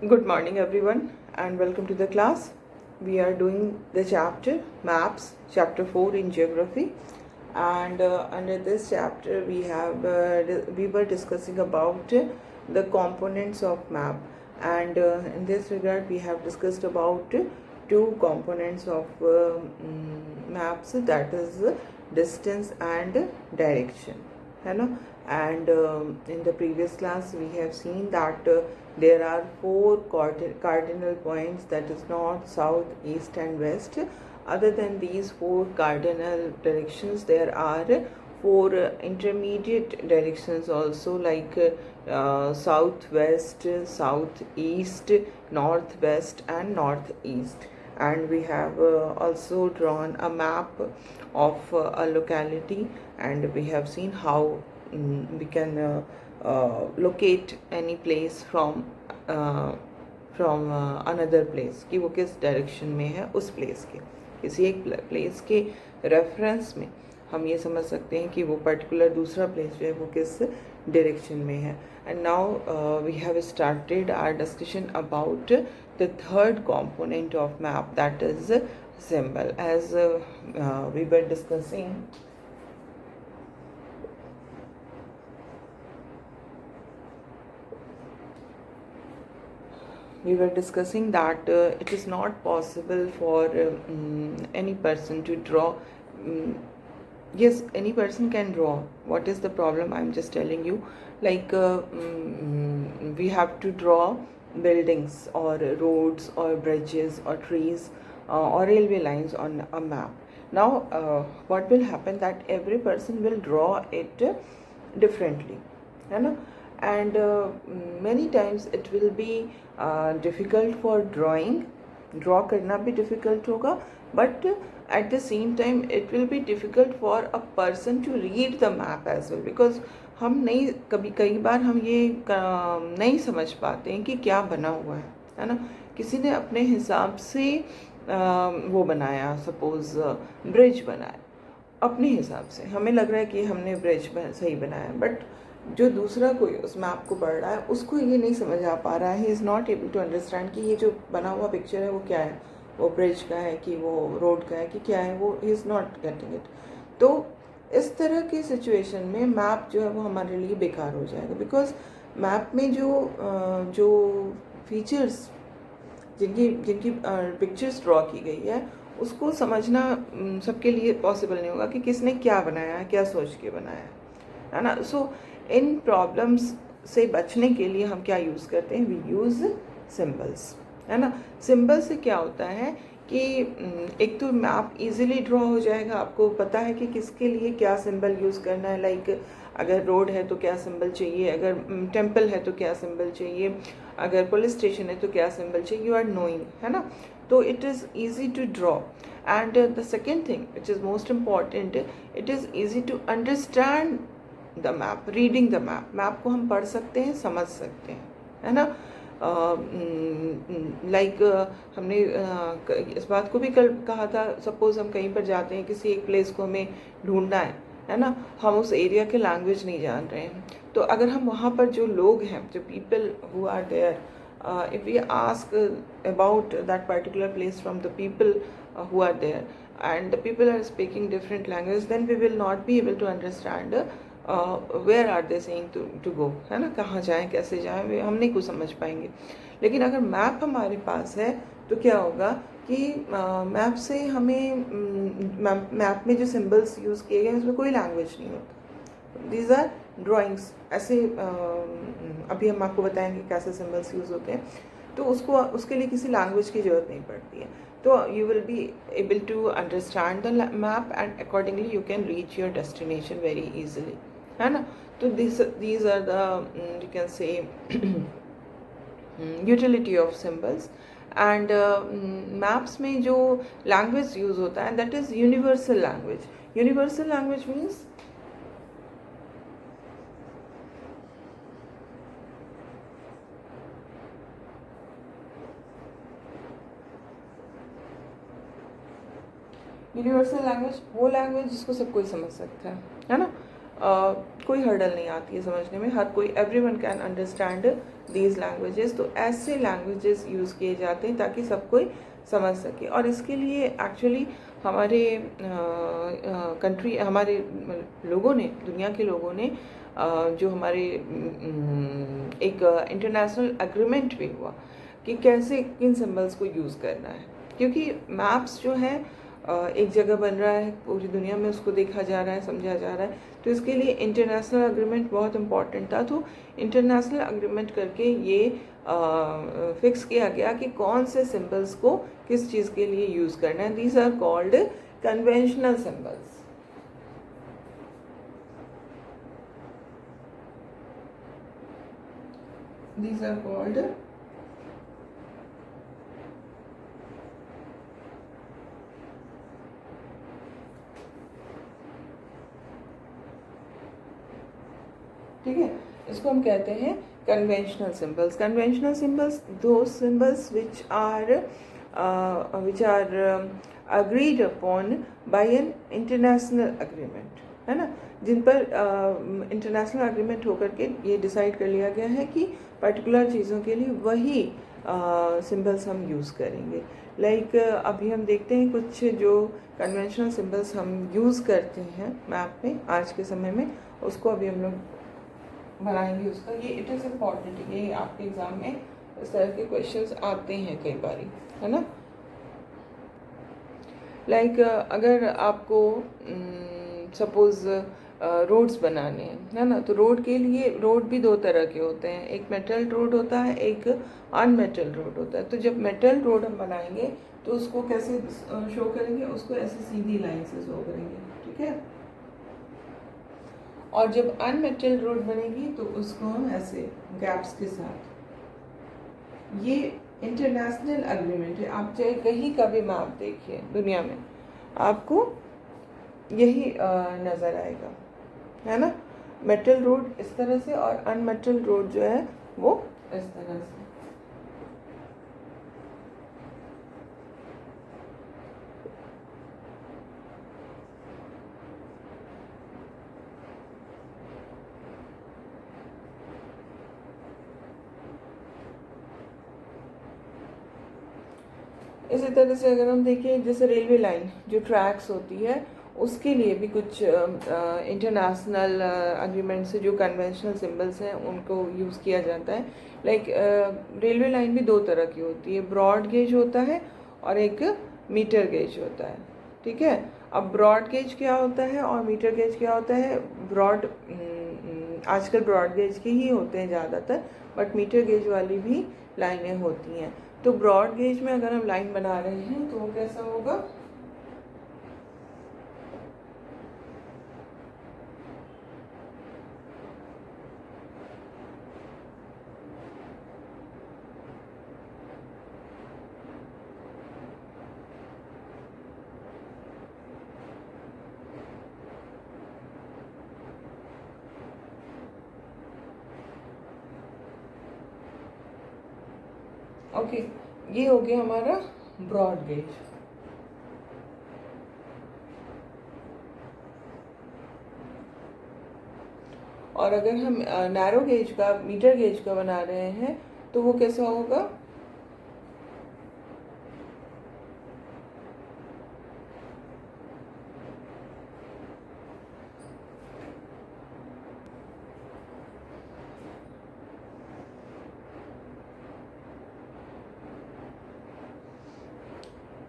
Good morning everyone and welcome to the class. We are doing the chapter Maps, chapter 4 in geography, and under this chapter we were discussing about the components of map, and in this regard we have discussed about two components of maps, that is distance and direction, है ना. And in the previous class we have seen that there are four cardinal points, that is north, south, east and west. Other than these four cardinal directions, there are four intermediate directions also, like southwest, southeast, northwest and northeast. And we have also drawn a map of a locality, and we have seen how we can locate any place from another place, कि वो किस direction में है उस place के, किसी एक place के रेफरेंस में हम ये समझ सकते हैं कि वो पर्टिकुलर दूसरा प्लेस जो है वो किस डायरेक्शन में है. And now we have started our discussion about the third component of map, that is symbol. As we were discussing, that it is not possible for any person to draw. Yes, any person can draw. What is the problem? I'm just telling you, like we have to draw buildings or roads or bridges or trees or railway lines on a map. Now what will happen, that every person will draw it differently, है ना. And many times it will be difficult for drawing. Draw करना भी difficult होगा, but at the same time it will be difficult for a person to read the map as well, because हम नहीं, कई बार हम ये नहीं समझ पाते हैं कि क्या बना हुआ है ना. किसी ने अपने हिसाब से वो बनाया, सपोज़ ब्रिज बनाया अपने हिसाब से, हमें लग रहा है कि हमने ब्रिज सही बनाया, बट जो दूसरा कोई उस मैप को पढ़ रहा है उसको ये नहीं समझ आ पा रहा है. He is not able to understand कि ये जो बना हुआ पिक्चर है वो क्या है, वो ब्रिज का है कि वो रोड का है कि क्या है, वो ही इज़ नॉट गेटिंग इट. तो इस तरह की सिचुएशन में मैप जो है वो हमारे लिए बेकार हो जाएगा, बिकॉज मैप में जो फीचर्स, जिनकी पिक्चर्स ड्रॉ की गई है, उसको समझना सबके लिए पॉसिबल नहीं होगा कि किसने क्या बनाया है, क्या सोच के बनाया है ना. सो इन प्रॉब्लम्स से बचने के लिए हम क्या यूज़ करते हैं, वी यूज़ सिंबल्स, है ना. सिंबल से क्या होता है कि एक तो मैप इजीली ड्रॉ हो जाएगा, आपको पता है कि किसके लिए क्या सिंबल यूज़ करना है. लाइक अगर रोड है तो क्या सिंबल चाहिए, अगर टेम्पल है तो क्या सिंबल चाहिए, अगर पुलिस स्टेशन है तो क्या सिंबल चाहिए, यू आर नोइंग, है ना. तो it is easy to draw. And the second thing which is most important, it is easy to understand the map, reading the map. Map को हम पढ़ सकते हैं, समझ सकते हैं, है ना. लाइक हमने इस बात को भी कल कहा था, सपोज़ हम कहीं पर जाते हैं, किसी एक प्लेस को हमें ढूंढना है ना. हम उस एरिया के लैंग्वेज नहीं जान रहे हैं, तो अगर हम वहाँ पर जो लोग हैं, जो people who are there, if we ask about that particular place from the people who are there, and the people are speaking different languages, then we will not be able to understand where are they saying to go, है ना. कहाँ जाएं, कैसे जाएं, हम नहीं कुछ समझ पाएंगे. लेकिन अगर मैप हमारे पास है तो क्या होगा कि मैप से हमें मैप में जो सिंबल्स यूज़ किए गए हैं उसमें कोई लैंग्वेज नहीं होता. These are drawings. ऐसे अभी हम आपको बताएंगे कैसे सिंबल्स यूज़ होते हैं, तो उसके लिए किसी लैंग्वेज की ज़रूरत नहीं पड़ती है. तो you will be able to understand the map and accordingly you can reach your destination very easily, है ना. तो these are the you can say utility of symbols. And maps में जो लैंग्वेज यूज़ होता है, that is universal language. Universal language means universal language वो language जिसको सब कोई समझ सकता है ना. कोई हर्डल नहीं आती है समझने में, हर कोई, everyone can understand these languages. तो ऐसे लैंग्वेजेस यूज़ किए जाते हैं ताकि सब कोई समझ सके। और इसके लिए एक्चुअली हमारे कंट्री, हमारे लोगों ने, दुनिया के लोगों ने जो हमारे एक इंटरनेशनल एग्रीमेंट भी हुआ कि कैसे किन सिंबल्स को यूज़ करना है, क्योंकि मैप्स जो है एक जगह बन रहा है, पूरी दुनिया में उसको देखा जा रहा है, समझा जा रहा है, तो इसके लिए इंटरनेशनल एग्रीमेंट बहुत इम्पॉर्टेंट था। तो इंटरनेशनल एग्रीमेंट करके ये फिक्स किया गया कि कौन से सिंबल्स को किस चीज़ के लिए यूज़ करना है। These are called conventional symbols. These are called ठीक है, इसको हम कहते हैं कन्वेंशनल सिंबल्स। कन्वेंशनल सिंबल्स दो symbols which are agreed upon by an international agreement, है ना, जिन पर इंटरनेशनल अग्रीमेंट होकर के ये डिसाइड कर लिया गया है कि पर्टिकुलर चीज़ों के लिए वही सिंबल्स हम यूज़ करेंगे। लाइक अभी हम देखते हैं कुछ जो कन्वेंशनल सिंबल्स हम यूज़ करते हैं मैप में आज के समय में, उसको अभी हम लोग बनाएंगे उसका। ये इट इज़ इम्पॉर्टेंट, ये आपके एग्ज़ाम में इस तरह के क्वेश्चंस आते हैं कई बारी, है ना। लाइक अगर आपको सपोज़ रोड्स बनाने हैं, है ना, तो रोड के लिए, रोड भी दो तरह के होते हैं, एक मेटल रोड होता है, एक अनमेटल रोड होता है। तो जब मेटल रोड हम बनाएंगे तो उसको कैसे शो करेंगे, उसको ऐसे सीधी लाइन से शो करेंगे, ठीक है। और जब अनमेटल रोड बनेगी तो उसको हम ऐसे गैप्स के साथ। ये इंटरनेशनल एग्रीमेंट है। आप चाहे कहीं का भी मैप देखिए दुनिया में, आपको यही नज़र आएगा, है ना। मेटल रोड इस तरह से और अनमेटल रोड जो है वो इस तरह से। इसी तरह से अगर हम देखें, जैसे रेलवे लाइन जो ट्रैक्स होती है, उसके लिए भी कुछ इंटरनेशनल एग्रीमेंट से जो कन्वेंशनल सिंबल्स हैं उनको यूज़ किया जाता है। लाइक रेलवे लाइन भी दो तरह की होती है, ब्रॉड गेज होता है और एक मीटर गेज होता है, ठीक है। अब ब्रॉड गेज क्या होता है और मीटर गेज क्या होता है? ब्रॉड आजकल ब्रॉड गेज के ही होते हैं ज़्यादातर, बट मीटर गेज वाली भी लाइनें होती हैं। तो ब्रॉड गेज में अगर हम लाइन बना रहे हैं तो वो कैसा होगा? ओके, ये हो गया हमारा ब्रॉड गेज। और अगर हम नैरो गेज का, मीटर गेज का बना रहे हैं तो वो कैसा होगा?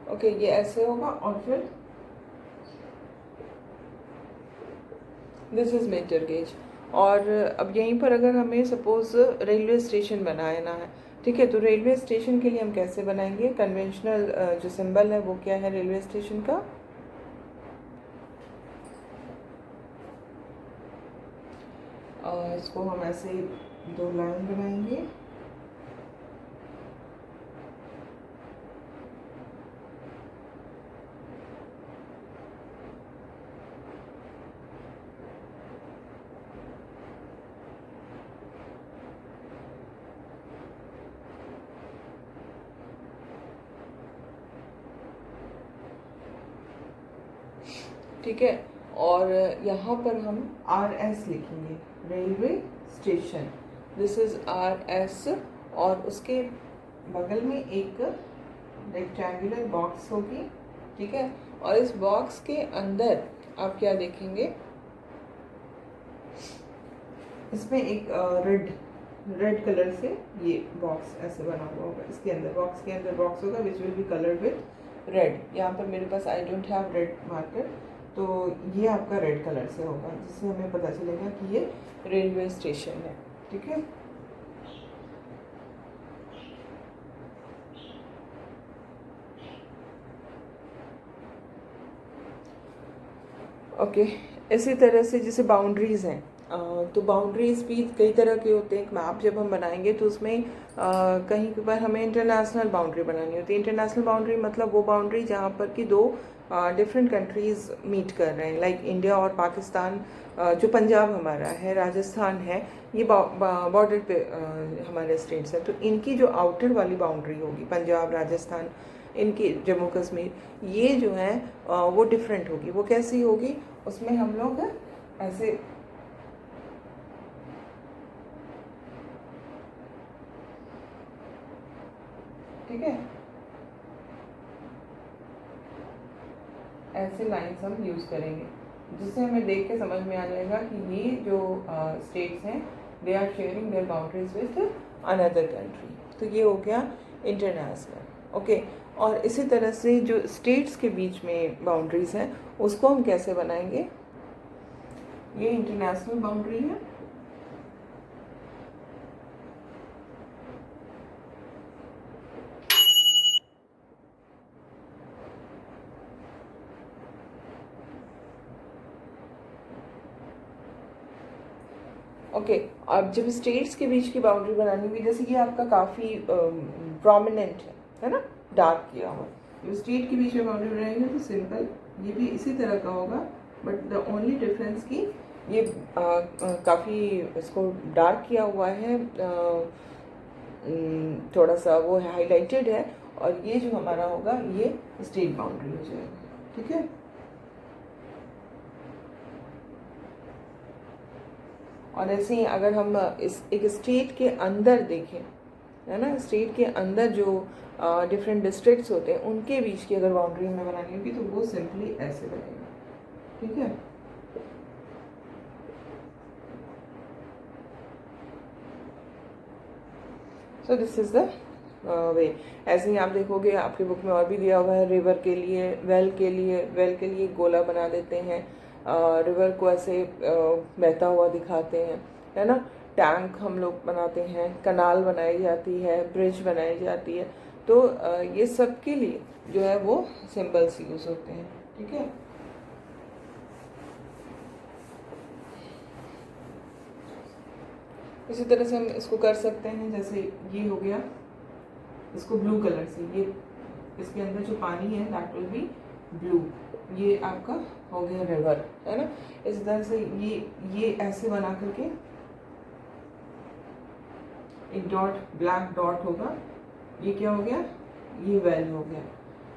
ओके, ये ऐसे होगा। और फिर दिस इज मीटर गेज। और अब यहीं पर अगर हमें सपोज रेलवे स्टेशन बनाना है, ठीक है, तो रेलवे स्टेशन के लिए हम कैसे बनाएंगे? कन्वेंशनल जो सिंबल है वो क्या है रेलवे स्टेशन का? इसको हम ऐसे दो लाइन बनाएंगे, ठीक है। और यहाँ पर हम RS लिखेंगे, railway station. This is RS। और उसके बगल में एक रेक्टेंगुलर बॉक्स होगी, ठीक है। और इस बॉक्स के अंदर आप क्या देखेंगे, इसमें एक रेड कलर से ये बॉक्स ऐसे बना हुआ होगा। इसके अंदर बॉक्स के अंदर बॉक्स होगा which will be coloured with red. यहाँ पर मेरे पास I don't have red marker, तो ये आपका रेड कलर से होगा, जिससे हमें पता चलेगा कि ये रेलवे स्टेशन है, ठीक है। ओके इसी तरह से जैसे बाउंड्रीज़ हैं, तो बाउंड्रीज़ भी कई तरह के होते हैं। एक मैप जब हम बनाएंगे तो उसमें कहीं पर हमें इंटरनेशनल बाउंड्री बनानी होती है। इंटरनेशनल बाउंड्री मतलब वो बाउंड्री जहाँ पर कि दो डिफरेंट कंट्रीज़ मीट कर रहे हैं, लाइक इंडिया और पाकिस्तान। जो पंजाब हमारा है, राजस्थान है, ये बॉर्डर पे हमारे स्टेट्स हैं, तो इनकी जो आउटर वाली बाउंड्री होगी, पंजाब, राजस्थान, इनकी जम्मू कश्मीर, ये जो है वो डिफरेंट होगी। वो कैसी होगी, उसमें हम लोग ऐसे ठीक है, ऐसे लाइंस हम यूज़ करेंगे, जिससे हमें देख के समझ में आ जाएगा कि ये जो स्टेट्स हैं they are sharing their boundaries with another country. तो ये हो गया इंटरनेशनल, ओके। और इसी तरह से जो स्टेट्स के बीच में बाउंड्रीज़ हैं उसको हम कैसे बनाएंगे, ये इंटरनेशनल बाउंड्री है, ओके। अब जब स्टेट्स के बीच की बाउंड्री बनानी हुई, जैसे ये आपका काफ़ी प्रोमिनेंट है ना, डार्क किया हुआ, जब स्टेट के बीच में बाउंड्री बनाएंगे तो सिंपल ये भी इसी तरह का होगा, बट द ओनली डिफरेंस कि ये काफ़ी इसको डार्क किया हुआ है, थोड़ा सा वो हाईलाइटेड है, और ये जो हमारा होगा ये स्टेट बाउंड्री हो जाएगा, ठीक है। और ऐसे ही अगर हम इस एक स्टेट के अंदर देखें, है ना, स्टेट के अंदर जो डिफरेंट डिस्ट्रिक्ट्स होते हैं उनके बीच की अगर बाउंड्री हमें बनानी होगी तो वो सिंपली ऐसे बनेगा, ठीक है। So this is the way. ऐसे ही आप देखोगे आपके बुक में और भी दिया हुआ है, रिवर के लिए, वेल के लिए, वेल के लिए गोला बना देते हैं, रिवर को ऐसे बहता हुआ दिखाते हैं, है ना। टैंक हम लोग बनाते हैं, कनाल बनाई जाती है, ब्रिज बनाई जाती है, तो ये सब के लिए जो है वो सिंबल्स यूज होते हैं, ठीक है। इसी तरह से हम इसको कर सकते हैं, जैसे ये हो गया, इसको ब्लू कलर से, ये इसके अंदर जो पानी है दैट विल बी ब्लू, ये आपका हो गया रिवर, है ना। इस तरह से ये ऐसे बना करके एक डॉट, ब्लैक डॉट होगा, ये क्या हो गया, ये वेल हो गया,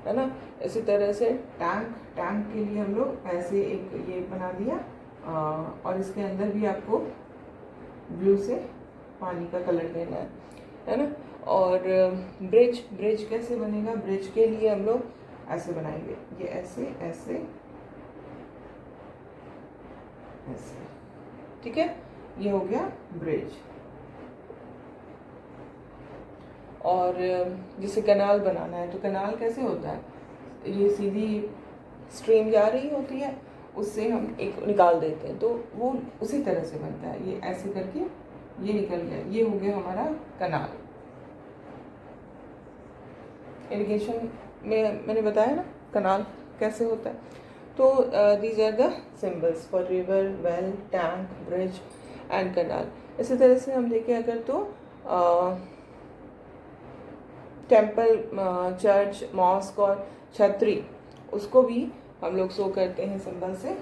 है ना। इसी तरह से टैंक, टैंक के लिए हम लोग ऐसे एक ये बना दिया, और इसके अंदर भी आपको ब्लू से पानी का कलर देना है ना। और ब्रिज, ब्रिज कैसे बनेगा, ब्रिज के लिए हम लोग ऐसे बनाएंगे, ये ऐसे ऐसे ऐसे, ठीक है, ये हो गया ब्रिज। और जैसे कनाल बनाना है, तो कनाल कैसे होता है, ये सीधी स्ट्रीम जा रही होती है, उससे हम एक निकाल देते हैं, तो वो उसी तरह से बनता है, ये ऐसे करके ये निकल गया, ये हो गया हमारा कनाल। इरिगेशन में मैंने बताया ना कनाल कैसे होता है। तो these are the symbols for river, well, tank, bridge and canal. इसी तरह से हम देखें अगर तो टेम्पल, चर्च, मॉस्क और छतरी, उसको भी हम लोग शो करते हैं सिंबल से।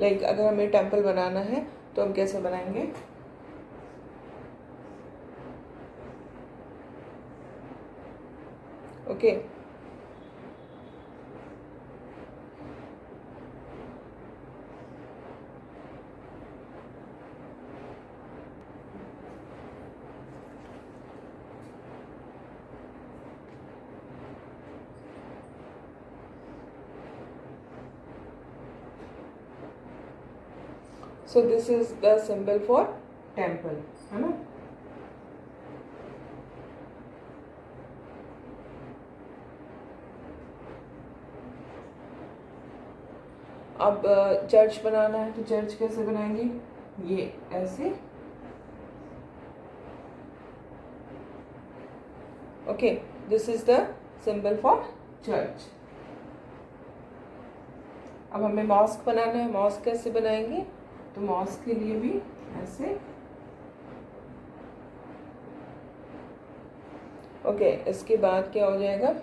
लाइक अगर हमें टेम्पल बनाना है तो हम कैसे बनाएंगे, okay. So this is the symbol for temple, है ना. अब चर्च बनाना है तो चर्च कैसे बनाएंगे, ये ऐसे. Okay, this is the symbol for church. अब हमें मॉस्क बनाना है. मॉस्क कैसे बनाएंगे, तो मॉस्क के लिए भी ऐसे. ओके, इसके बाद क्या हो जाएगा,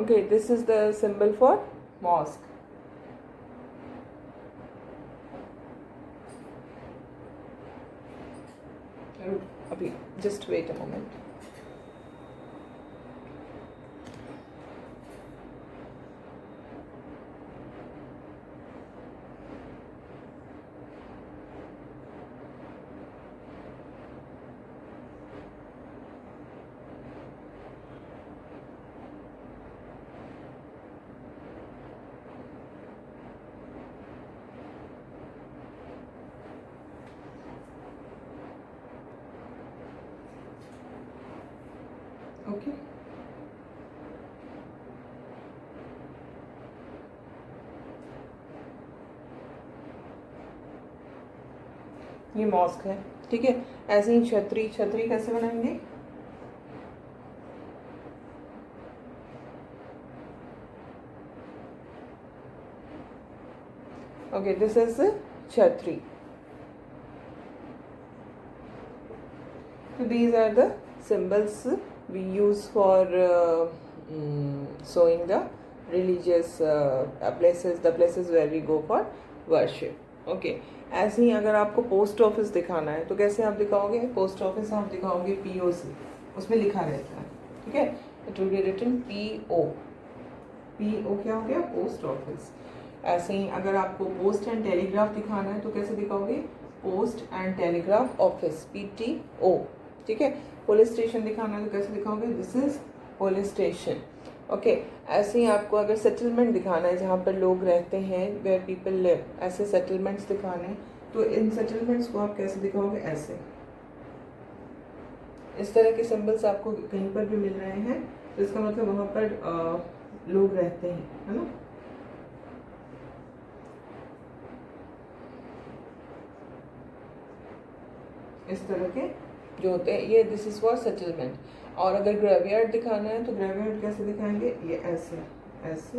okay, this is the symbol for mosque. Abhi, just wait a moment. Okay. ये मॉस्क है, ठीक है. ऐसे ही छतरी. छतरी कैसे बनाएंगे, ओके, दिस इज छतरी. So these are the symbols we use for showing the religious places, the places where we go for worship. Okay. ऐसे ही अगर आपको पोस्ट ऑफिस दिखाना है तो कैसे आप दिखाओगे, पोस्ट ऑफिस आप दिखाओगे POC, उसमें लिखा रहता है, ठीक है. It will be written PO. PO क्या हो गया, पोस्ट ऑफिस. ऐसे ही अगर आपको पोस्ट एंड टेलीग्राफ दिखाना है तो कैसे दिखाओगे, post and telegraph office, PTO, ठीक है. पुलिस स्टेशन दिखाना है तो कैसे दिखाओगे, this is police station. Okay. ऐसे ही आपको अगर सेटलमेंट दिखाना है जहाँ पर लोग रहते हैं, वेयर पीपल लिव, ऐसे सेटलमेंट्स दिखाने, तो इन सेटलमेंट्स को आप कैसे दिखाओगे, ऐसे. इस तरह के सिंबल्स आपको कहीं पर भी मिल रहे हैं तो इसका मतलब वहाँ पर लोग रहते हैं, है ना. इस तरह के जो होते हैं, ये दिस इज फॉर सेटलमेंट. और अगर ग्रेवयार्ड दिखाना है तो ग्रेवयार्ड कैसे दिखाएंगे, ये ऐसे ऐसे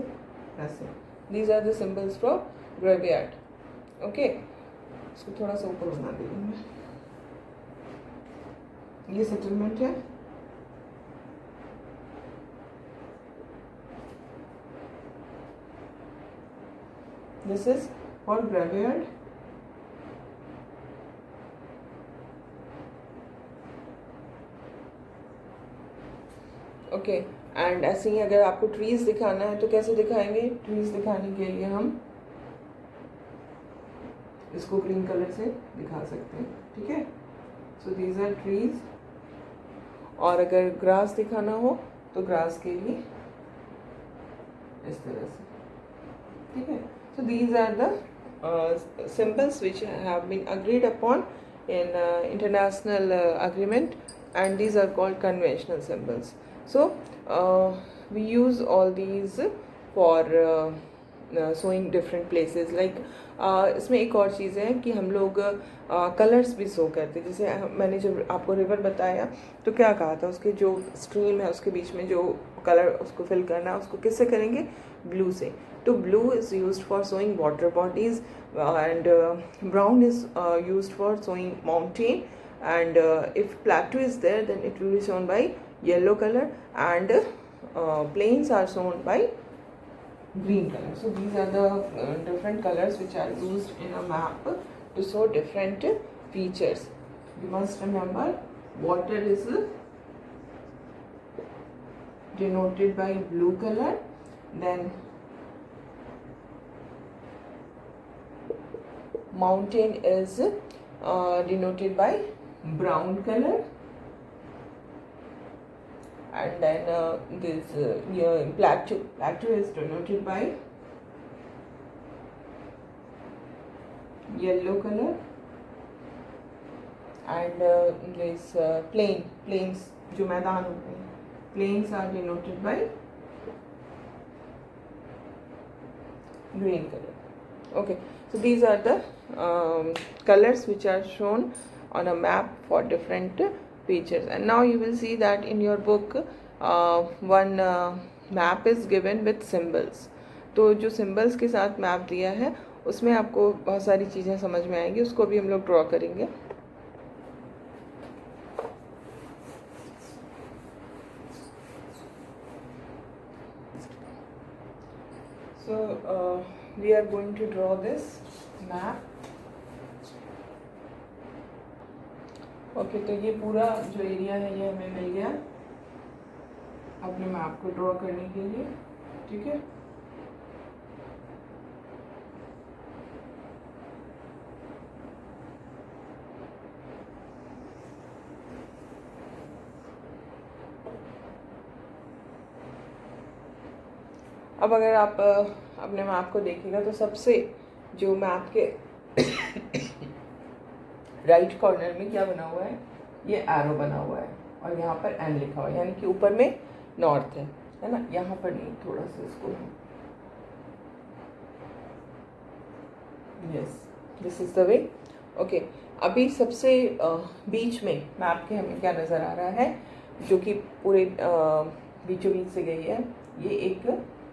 ऐसे. These are the symbols for graveyard. Okay, इसको थोड़ा सा ऊपर बना देंगे मैं. ये सेटलमेंट है, this is for graveyard. Okay. And ऐसे ही अगर आपको ट्रीज दिखाना है तो कैसे दिखाएंगे, ट्रीज दिखाने के लिए हम इसको ग्रीन कलर से दिखा सकते हैं, ठीक है. So these are trees. और अगर ग्रास दिखाना हो तो ग्रास के लिए इस तरह से, ठीक है. So these are the symbols which have been agreed upon in international agreement, and these are called conventional symbols. So we use all these for showing different places. Like इसमें एक और चीज़ है कि हम लोग कलर्स भी शो करते हैं. जैसे मैंने जब आपको रिवर बताया तो क्या कहा था, उसके जो स्ट्रीम है उसके बीच में जो कलर उसको फिल करना है उसको किससे करेंगे, ब्लू से. तो blue is used for showing water bodies, and brown is used for showing mountain, and if plateau is there then it will be shown by yellow color, and plains are shown by green color. So these are the different colors which are used in a map to show different features. You must remember water is denoted by blue color, then mountain is denoted by brown color, and then this plateau is denoted by yellow color, and this plains जो मैदान होते हैं, plains are denoted by green color. Okay, so these are the colors which are shown on a map for different features. And now you will see that in your book one map is given with symbols. तो जो symbols के साथ map दिया है उसमें आपको बहुत सारी चीज़ें समझ में आएंगी, उसको भी हम लोग ड्रॉ करेंगे. So we are going to draw this map. Okay, तो ये पूरा जो एरिया है ये हमें मिल गया अपने मैप को ड्रॉ करने के लिए. ठीक है, अब अगर आप अपने मैप को देखिएगा तो सबसे जो मैप के राइट कॉर्नर में क्या बना हुआ है, ये एरो बना हुआ है और यहाँ पर एन लिखा हुआ है, यानी कि ऊपर में नॉर्थ है ना. यहाँ पर नहीं, थोड़ा सा इसको, yes, this is the way. Okay, अभी सबसे बीच में मैप के हमें क्या नज़र आ रहा है, जो कि पूरे बीचों बीच से गई है, ये एक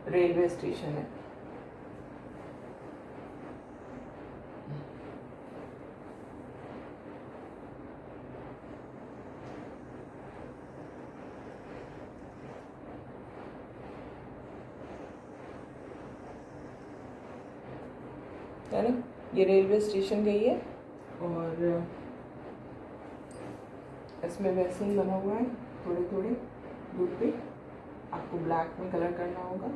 रेलवे स्टेशन है. है ना, ये रेलवे स्टेशन गई है और इसमें वैसे ही बना हुआ है, थोड़े थोड़े दूर पे आपको ब्लैक में कलर करना होगा.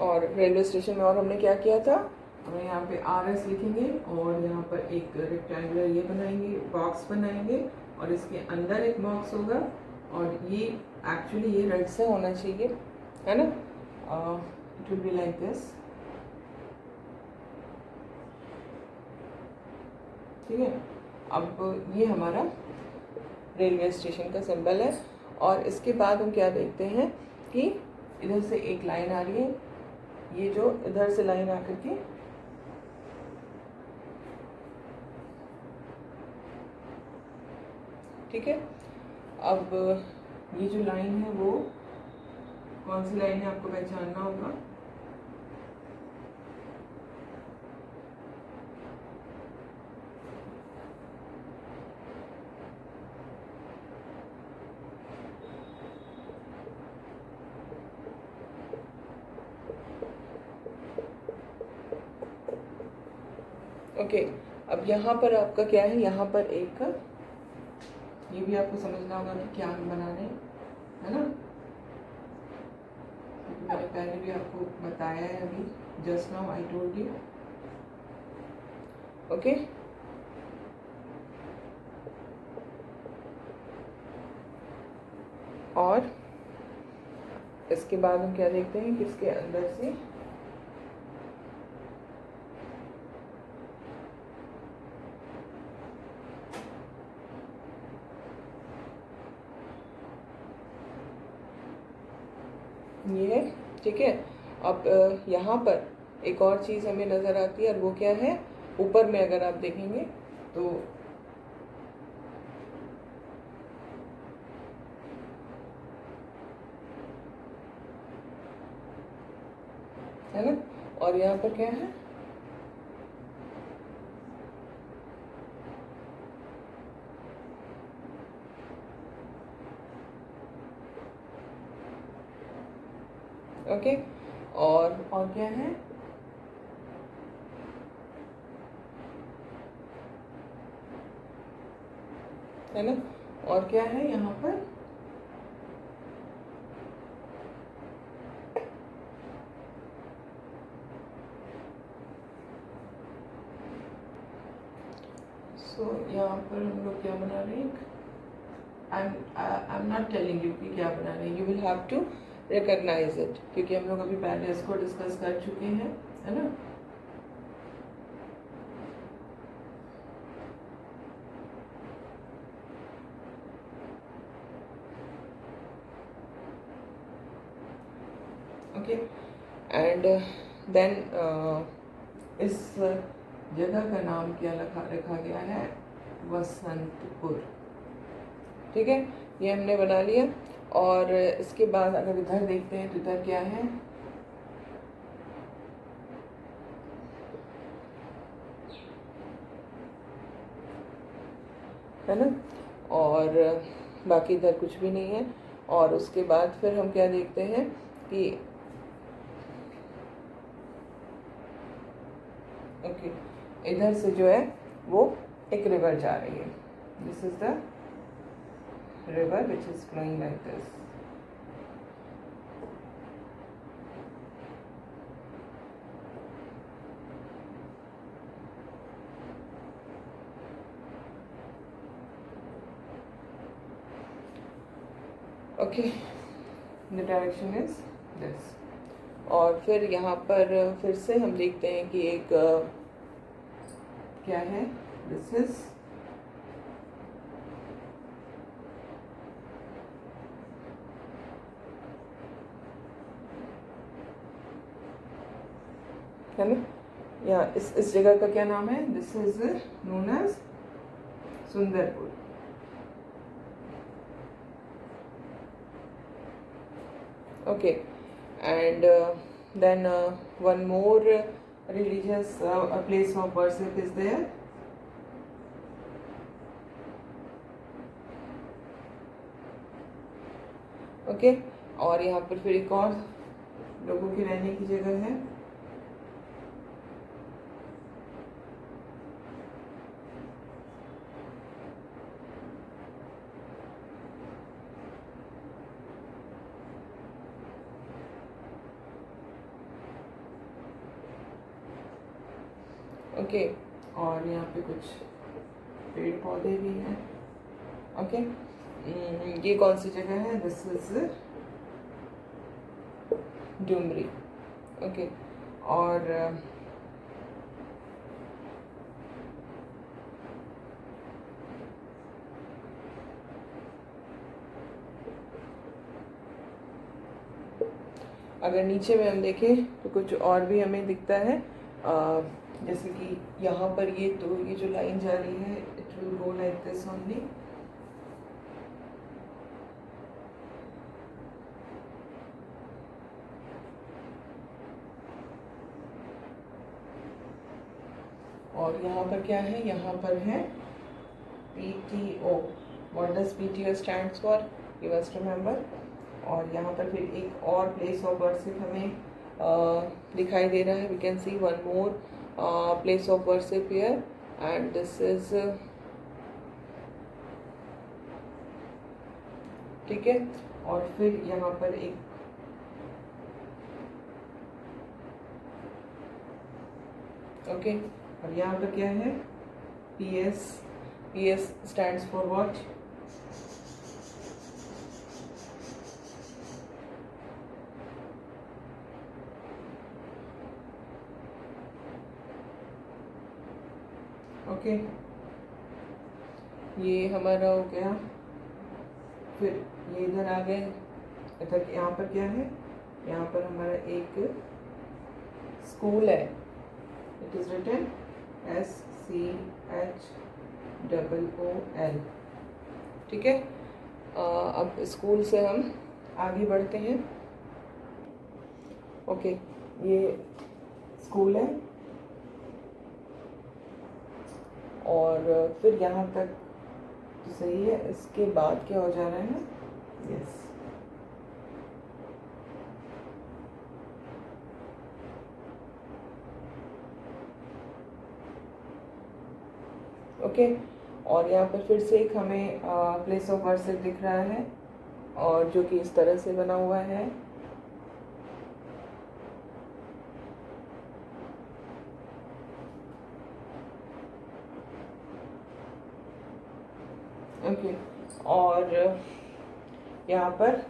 और रेलवे स्टेशन में और हमने क्या किया था, हमें यहाँ पे RS लिखेंगे और यहाँ पर एक रेक्टेंगुलर ये बनाएंगे, बॉक्स बनाएंगे और इसके अंदर एक बॉक्स होगा और ये एक्चुअली ये रेड से होना चाहिए, है ना. It will be like this. ठीक है, अब ये हमारा रेलवे स्टेशन का सिंबल है. और इसके बाद हम क्या देखते हैं कि इधर से एक लाइन आ रही है, ये जो इधर से लाइन आकर के ठीक है. अब ये जो लाइन है वो कौन सी लाइन है आपको पहचानना होगा. ओके, अब यहाँ पर आपका क्या है, यहाँ पर एक, ये भी आपको समझना होगा कि क्या हम बना रहे हैं, है ना. मैंने पहले भी आपको बताया है, अभी just now I told you. Okay, और इसके बाद हम क्या देखते हैं कि इसके अंदर से ये है, ठीक है। अब यहाँ पर एक और चीज़ हमें नज़र आती है और वो क्या है, ऊपर में अगर आप देखेंगे तो है ना, और यहाँ पर क्या है, ओके, और क्या है ना, और क्या है यहाँ पर, सो यहाँ पर हम लोग क्या बना रहे हैं, I am not telling you कि क्या बना रहे हैं, you will have to recognise it, क्योंकि हम लोग अभी पहले इसको डिस्कस कर चुके हैं, है ना। ओके, एंड देन इस जगह का नाम क्या रखा गया है, वसंतपुर, ठीक है, ये हमने बना लिया। और इसके बाद अगर इधर देखते हैं तो इधर क्या है ना, और बाकी इधर कुछ भी नहीं है। और उसके बाद फिर हम क्या देखते हैं कि ओके, इधर से जो है वो एक रिवर जा रही है, this is the river which is flowing like this. Okay, the direction is this. और फिर यहाँ पर फिर से हम देखते हैं कि एक क्या है, दिस इज है ना, यहाँ इस जगह का क्या नाम है, this is known as Sundarpur. Okay, and then one more religious place of worship is there. Okay, और यहाँ पर फिर एक और लोगों के रहने की जगह है, ओके, और यहाँ पे कुछ पेड़ पौधे भी हैं, ओके। ये कौन सी जगह है, दिस इज डुमरी, ओके। और अगर नीचे में हम देखें तो कुछ और भी हमें दिखता है, जैसे कि यहाँ पर ये जो लाइन जा रही है, it will go like this only, और यहाँ पर क्या है, यहाँ पर है PTO, what does PTO stands for, you must remember. और यहाँ पर फिर एक और प्लेस ऑफ वर्शिप हमें दिखाई दे रहा है, we can see one more place of worship here, and this is, ठीक है। और फिर यहाँ पर एक ओके, और यहाँ पर क्या है, PS stands for what, okay, ये हमारा हो गया। फिर ये इधर आ गए, इधर यहाँ पर क्या है, यहाँ पर हमारा एक स्कूल है, इट इज़ रिटन SCHOOL, ठीक है। अब स्कूल से हम आगे बढ़ते हैं। ओके, ये स्कूल है और फिर यहाँ तक तो सही है। इसके बाद क्या हो जा रहा है, यस, ओके। और यहाँ पर फिर से एक हमें प्लेस ऑफ वर्शिप दिख रहा है और जो कि इस तरह से बना हुआ है। ओके, और यहाँ पर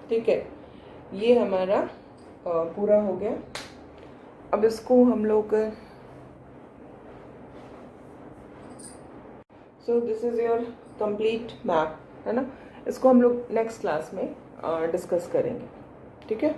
ठीक है, ये हमारा पूरा हो गया। अब इसको हम लोग, so this is your complete map, है ना। इसको हम लोग नेक्स्ट क्लास में डिस्कस करेंगे, ठीक है।